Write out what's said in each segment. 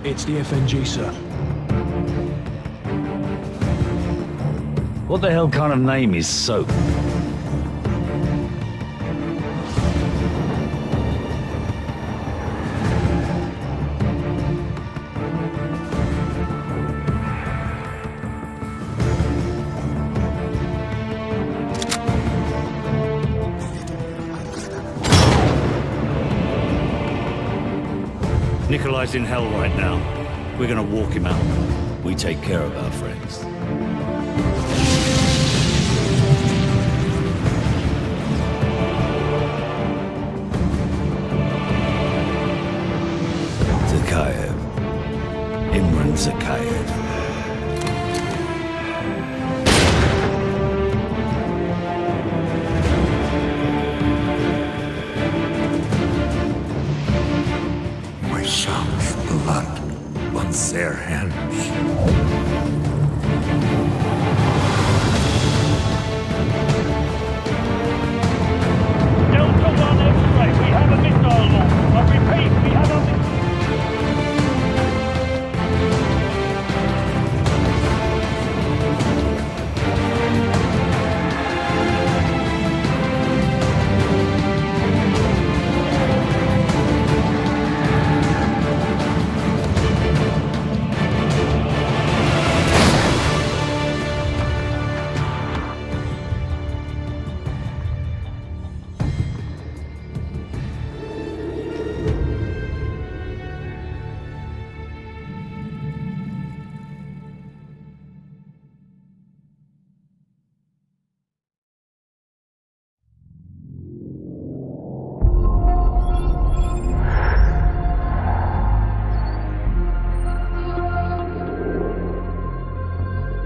It's the FNG, sir. What the hell kind of name is Soap? Nikolai's in hell right now. We're gonna walk him out. We take care of our friends. Zakayev. Imran Zakayev. My son's blood on their hands. Delta 1 X-ray, we have a missile launch. I repeat, we have a missile.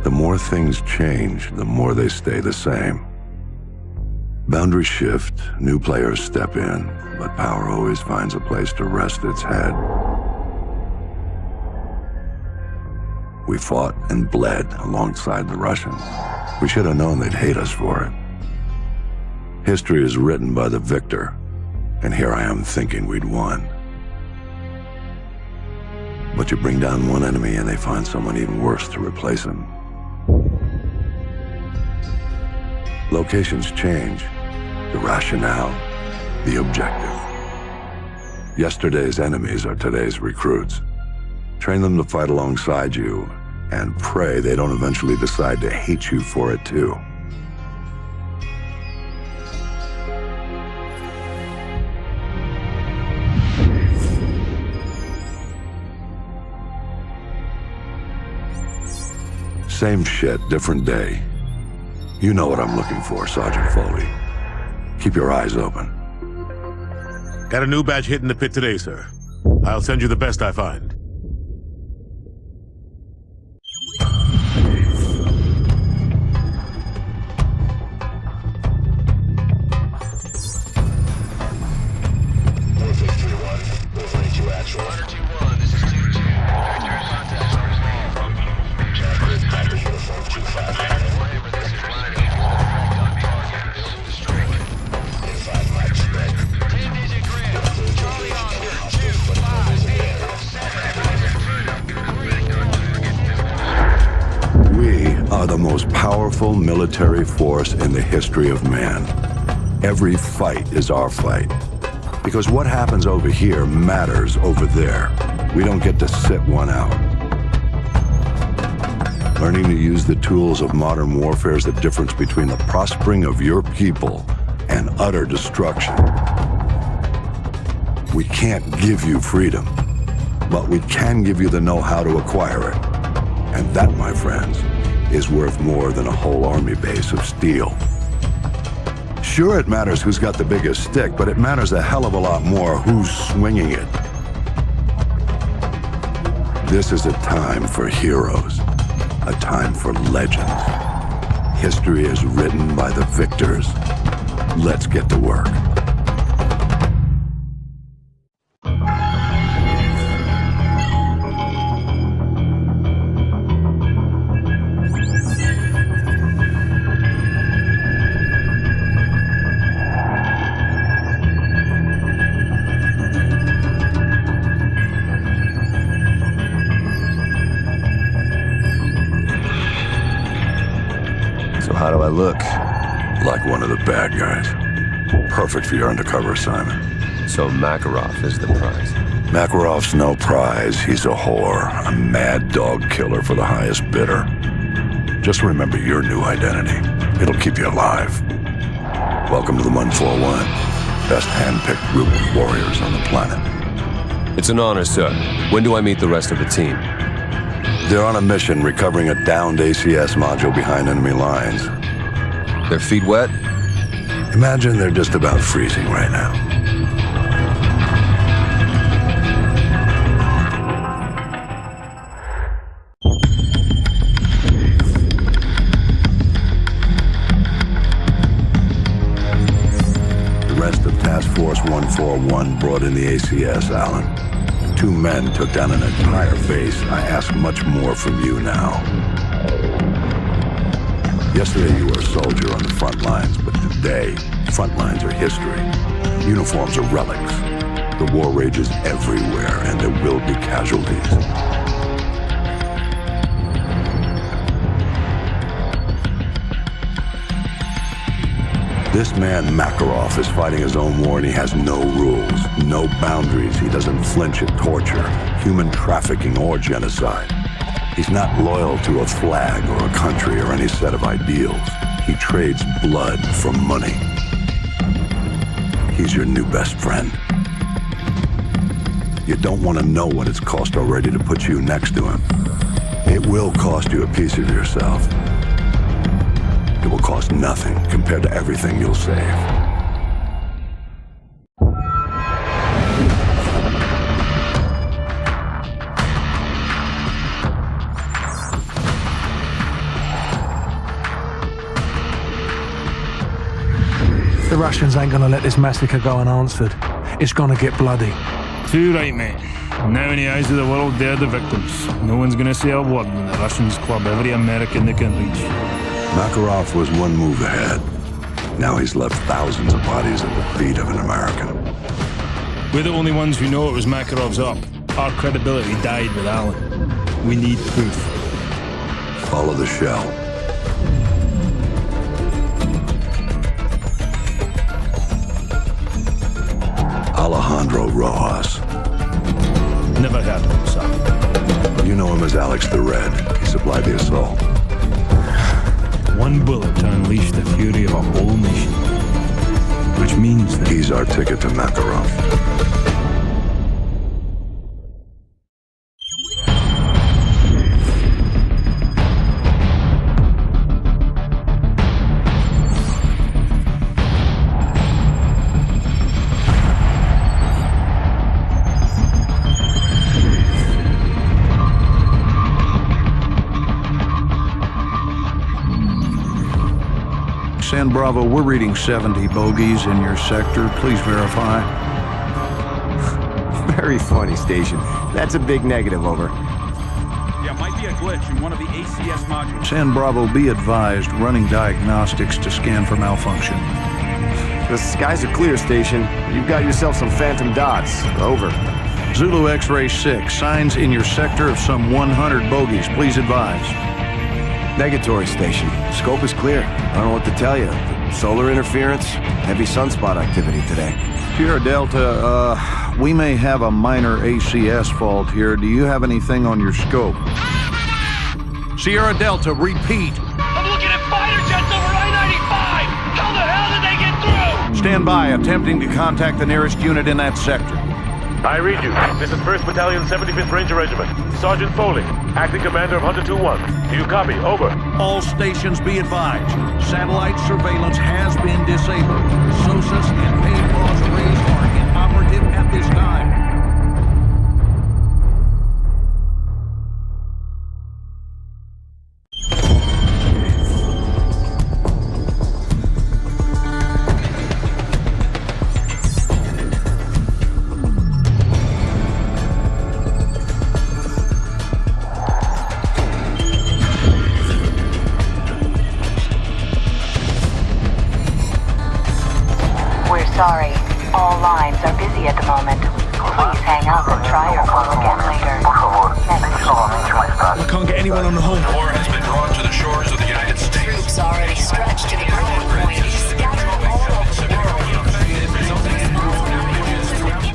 The more things change, the more they stay the same. Boundaries shift, new players step in, but power always finds a place to rest its head. We fought and bled alongside the Russians. We should have known they'd hate us for it. History is written by the victor, and here I am thinking we'd won. But you bring down one enemy and they find someone even worse to replace him. Locations change, the rationale, the objective. Yesterday's enemies are today's recruits. Train them to fight alongside you, and pray they don't eventually decide to hate you for it too. Same shit, different day. You know what I'm looking for, Sergeant Foley. Keep your eyes open. Got a new batch hit in the pit today, sir. I'll send you the best I find. The most powerful military force in the history of man. Every fight is our fight. Because what happens over here matters over there. We don't get to sit one out. Learning to use the tools of modern warfare is the difference between the prospering of your people and utter destruction. We can't give you freedom, but we can give you the know-how to acquire it. And that, my friends, is worth more than a whole army base of steel. Sure, it matters who's got the biggest stick, but it matters a hell of a lot more who's swinging it. This is a time for heroes, a time for legends. History is written by the victors. Let's get to work. I look? Like one of the bad guys. Perfect for your undercover assignment. So Makarov is the prize. Makarov's no prize. He's a whore. A mad dog killer for the highest bidder. Just remember your new identity. It'll keep you alive. Welcome to the 141. Best hand-picked group of warriors on the planet. It's an honor, sir. When do I meet the rest of the team? They're on a mission recovering a downed ACS module behind enemy lines. Their feet wet? Imagine they're just about freezing right now. The rest of Task Force 141 brought in the ACS, Alan. 2 men took down an entire base. I ask much more from you now. Yesterday you were a soldier on the front lines, but today, front lines are history. Uniforms are relics. The war rages everywhere, and there will be casualties. This man, Makarov, is fighting his own war, and he has no rules, no boundaries. He doesn't flinch at torture, human trafficking, or genocide. He's not loyal to a flag or a country or any set of ideals. He trades blood for money. He's your new best friend. You don't want to know what it's cost already to put you next to him. It will cost you a piece of yourself. It will cost nothing compared to everything you'll save. The Russians ain't gonna let this massacre go unanswered. It's gonna get bloody. Too right, mate. Now in the eyes of the world, they're the victims. No one's gonna say a word when the Russians club every American they can reach. Makarov was one move ahead. Now he's left thousands of bodies at the feet of an American. We're the only ones who know it was Makarov's up. Our credibility died with Alan. We need proof. Follow the shell. Alejandro Rojas. Never heard of him, sir. You know him as Alex the Red. He supplied the assault. One bullet to unleash the fury of a whole nation. Which means that He's our ticket to Makarov. San Bravo, we're reading 70 bogeys in your sector. Please verify. Very funny, Station. That's a big negative, over. Yeah, might be a glitch in one of the ACS modules. San Bravo, be advised, running diagnostics to scan for malfunction. The skies are clear, Station. You've got yourself some phantom dots. Over. Zulu X-Ray 6, signs in your sector of some 100 bogeys. Please advise. Negatory, Station. Scope is clear. I don't know what to tell you. Solar interference, heavy sunspot activity today. Sierra Delta, we may have a minor ACS fault here. Do you have anything on your scope? Sierra Delta, repeat. I'm looking at fighter jets over I-95! How the hell did they get through? Stand by, attempting to contact the nearest unit in that sector. I read you. This is 1st Battalion, 75th Ranger Regiment. Sergeant Foley, acting commander of Hunter 2-1. Do you copy? Over. All stations be advised. Satellite surveillance has been disabled. SOSUS and paid pause arrays are inoperative at this time. Sorry, all lines are busy at the moment. Please hang up and try your call again later. I can't get anyone on the home. War has been brought to the shores of the United States. Troops already stretched to the breaking point, scattered all over the world.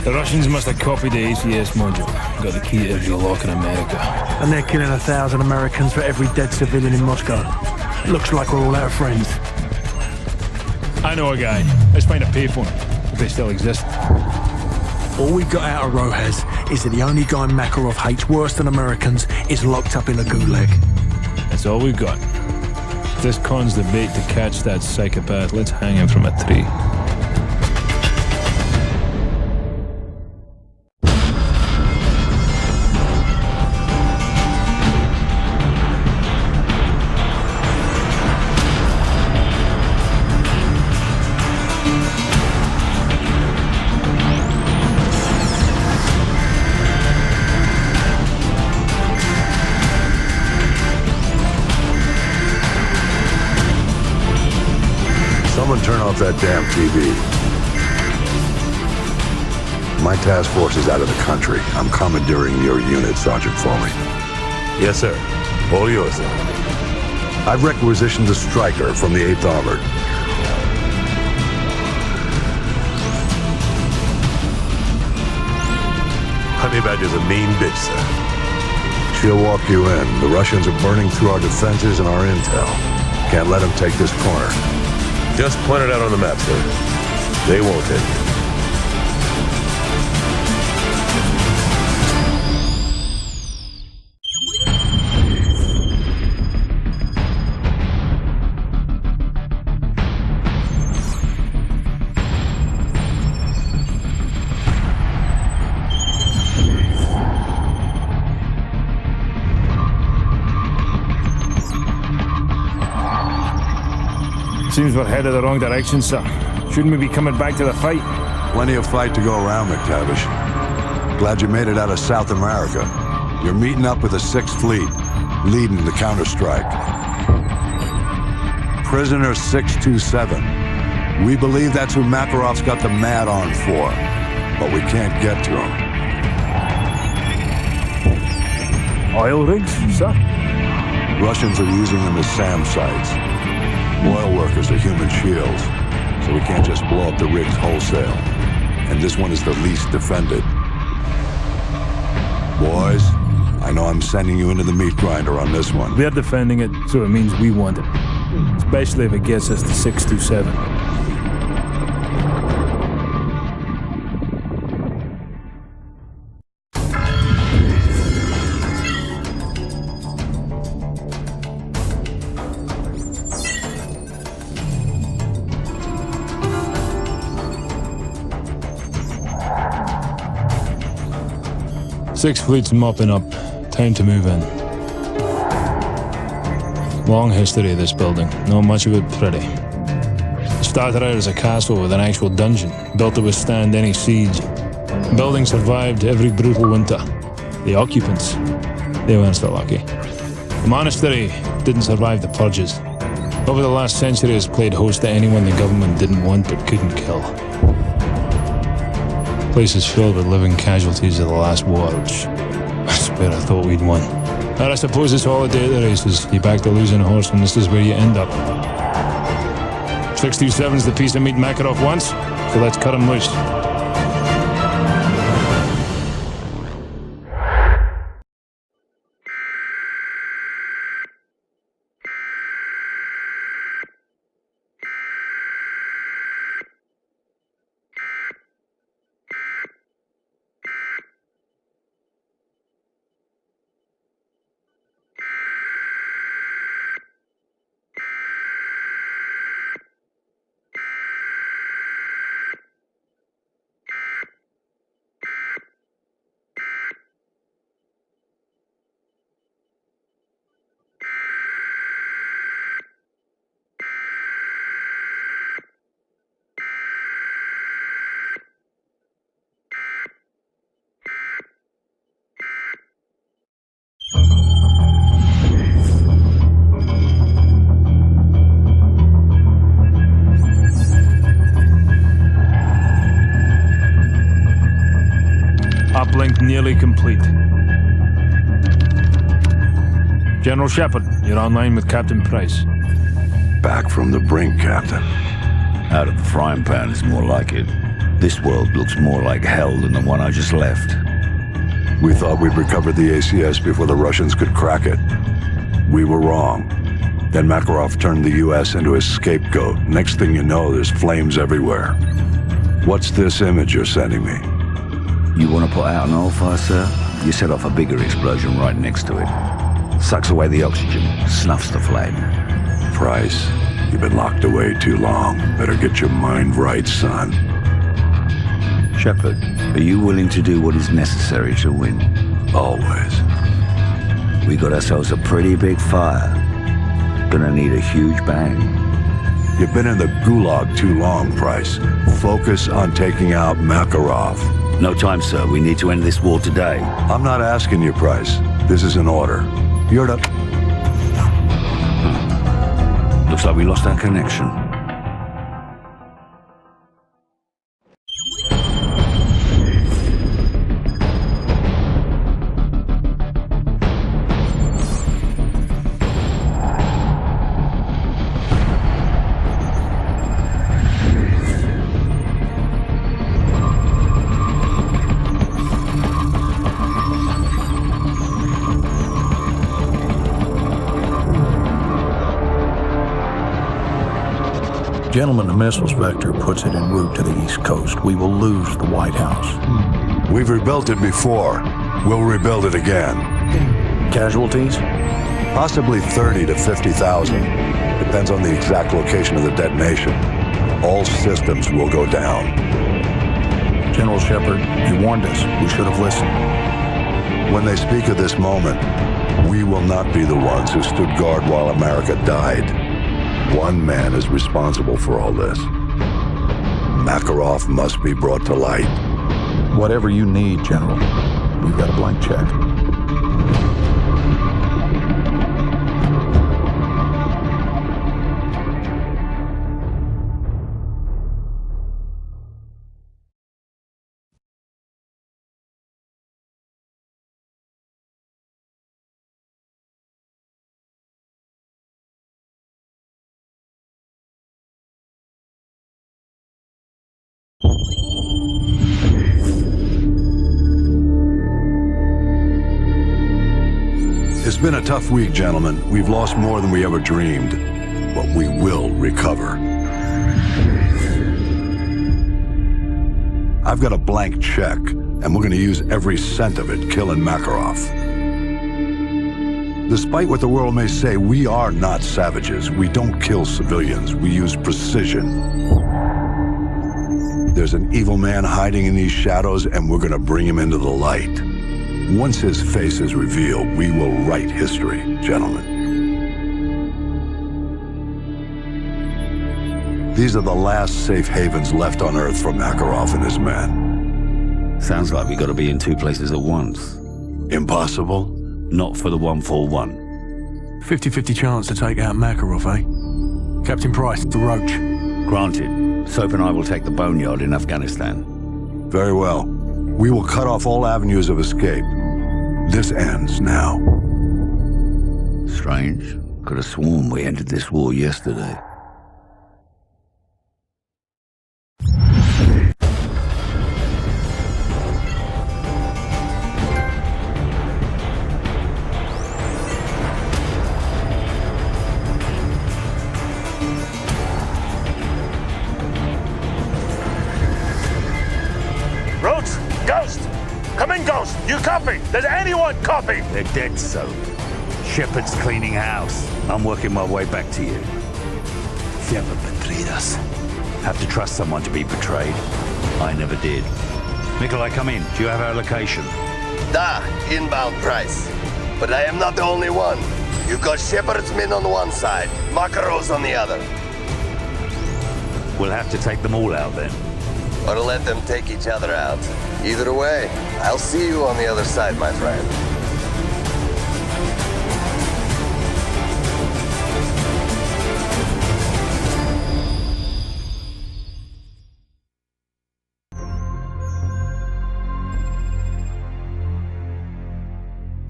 The Russians must have copied the ACS module. Got the key to every lock in America. And they're killing 1,000 Americans for every dead civilian in Moscow. Looks like we're all out of friends. I know a guy. Let's find a payphone, if they still exist. All we got out of Rojas is that the only guy Makarov hates worse than Americans is locked up in a gulag. That's all we've got. If this con's the bait to catch that psychopath, let's hang him from a tree. Someone turn off that damn TV. My task force is out of the country. I'm commandeering your unit, Sergeant Foley. Yes, sir. All yours, sir. I've requisitioned a striker from the 8th Armored. Honey Badger's a mean bitch, sir. She'll walk you in. The Russians are burning through our defenses and our intel. Can't let them take this corner. Just point it out on the map, sir. They won't hit you. Seems we're headed the wrong direction, sir. Shouldn't we be coming back to the fight? Plenty of fight to go around, McTavish. Glad you made it out of South America. You're meeting up with the 6th Fleet, leading the counter-strike. Prisoner 627. We believe that's who Makarov's got the mad on for, but we can't get to him. Oil rigs, sir? Russians are using them as SAM sites. Oil workers are human shields, so we can't just blow up the rigs wholesale. And this one is the least defended. Boys, I know I'm sending you into the meat grinder on this one. We're defending it, so it means we want it. Especially if it gets us to 627. Sixth Fleet's mopping up. Time to move in. Long history of this building. Not much of it pretty. It started out as a castle with an actual dungeon, built to withstand any siege. The building survived every brutal winter. The occupants, they weren't so lucky. The monastery didn't survive the purges. Over the last century, it's played host to anyone the government didn't want but couldn't kill. The place is filled with living casualties of the last war, which I swear I thought we'd won. And I suppose it's all a day at the races. You back the losing horse and this is where you end up. 627's the piece of meat Makarov wants, so let's cut him loose. Uplink nearly complete. General Shepard, you're online with Captain Price. back from the brink, Captain. Out of the frying pan is more like it. This world looks more like hell than the one I just left. We thought we'd recovered the ACS before the Russians could crack it. We were wrong. Then Makarov turned the US into his scapegoat. Next thing you know, there's flames everywhere. What's this image you're sending me? You want to put out an oil fire, sir? You set off a bigger explosion right next to it. Sucks away the oxygen, snuffs the flame. Price, you've been locked away too long. Better get your mind right, son. Shepard, are you willing to do what is necessary to win? Always. We got ourselves a pretty big fire. Gonna need a huge bang. You've been in the gulag too long, Price. Focus on taking out Makarov. No time, sir. We need to end this war today. I'm not asking you, Price. This is an order. You're to... Looks like we lost our connection. Gentlemen, the missiles vector puts it en route to the East Coast. We will lose the White House. We've rebuilt it before. We'll rebuild it again. Casualties? Possibly 30 to 50,000. Depends on the exact location of the detonation. All systems will go down. General Shepard, you warned us. We should have listened. When they speak of this moment, we will not be the ones who stood guard while America died. One man is responsible for all this. Makarov must be brought to light. Whatever you need, General. We've got a blank check. It's been a tough week, gentlemen. We've lost more than we ever dreamed, but we will recover. I've got a blank check, and we're going to use every cent of it killing Makarov. Despite what the world may say, we are not savages. We don't kill civilians. We use precision. There's an evil man hiding in these shadows, and we're going to bring him into the light. Once his face is revealed, we will write history, gentlemen. These are the last safe havens left on Earth for Makarov and his men. Sounds like we gotta be in two places at once. Impossible? Not for the 141. 50-50 chance to take out Makarov, eh? Captain Price, the Roach. Granted. Soap and I will take the boneyard in Afghanistan. Very well. We will cut off all avenues of escape. This ends now. Strange. Could have sworn we ended this war yesterday. Ghost! Come in, Ghost! You copy? Does anyone copy? They're dead, Soap. Shepard's cleaning house. I'm working my way back to you. Shepard betrayed us. Have to trust someone to be betrayed. I never did. Nikolai, come in. Do you have our location? Da, inbound, Price. But I am not the only one. You've got Shepard's men on one side, Makarov's on the other. We'll have to take them all out then. Or let them take each other out. Either way, I'll see you on the other side, my friend.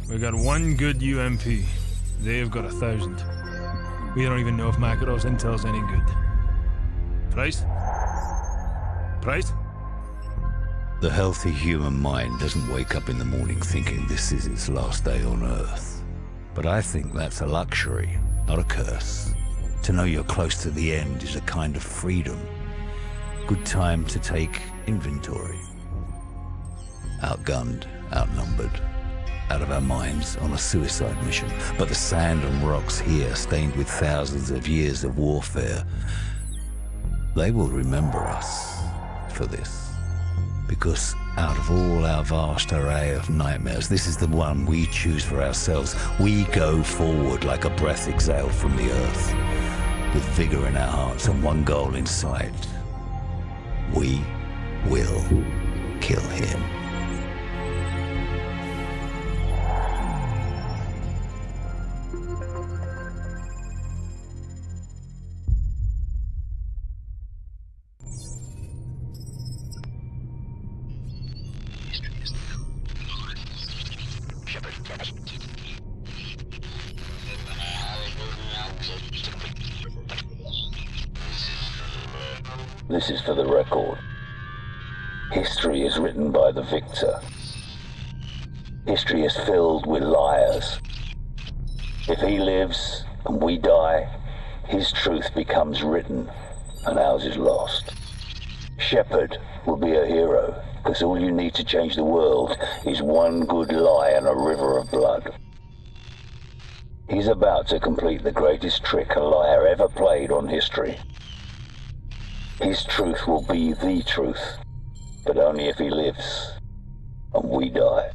We got one good UMP. They've got 1,000. We don't even know if Makarov's intel's any good. Price? Price? The healthy human mind doesn't wake up in the morning thinking this is its last day on Earth. But I think that's a luxury, not a curse. To know you're close to the end is a kind of freedom. Good time to take inventory. Outgunned, outnumbered, out of our minds on a suicide mission. But the sand and rocks here, stained with thousands of years of warfare, they will remember us for this. Because out of all our vast array of nightmares, this is the one we choose for ourselves. We go forward like a breath exhaled from the earth, with vigor in our hearts and one goal in sight. We will kill him. This is for the record. History is written by the victor. History is filled with liars. If he lives and we die, his truth becomes written and ours is lost. Shepard will be a hero, because all you need to change the world is one good lie and a river of blood. He's about to complete the greatest trick a liar ever played on history. His truth will be the truth, but only if he lives and we die.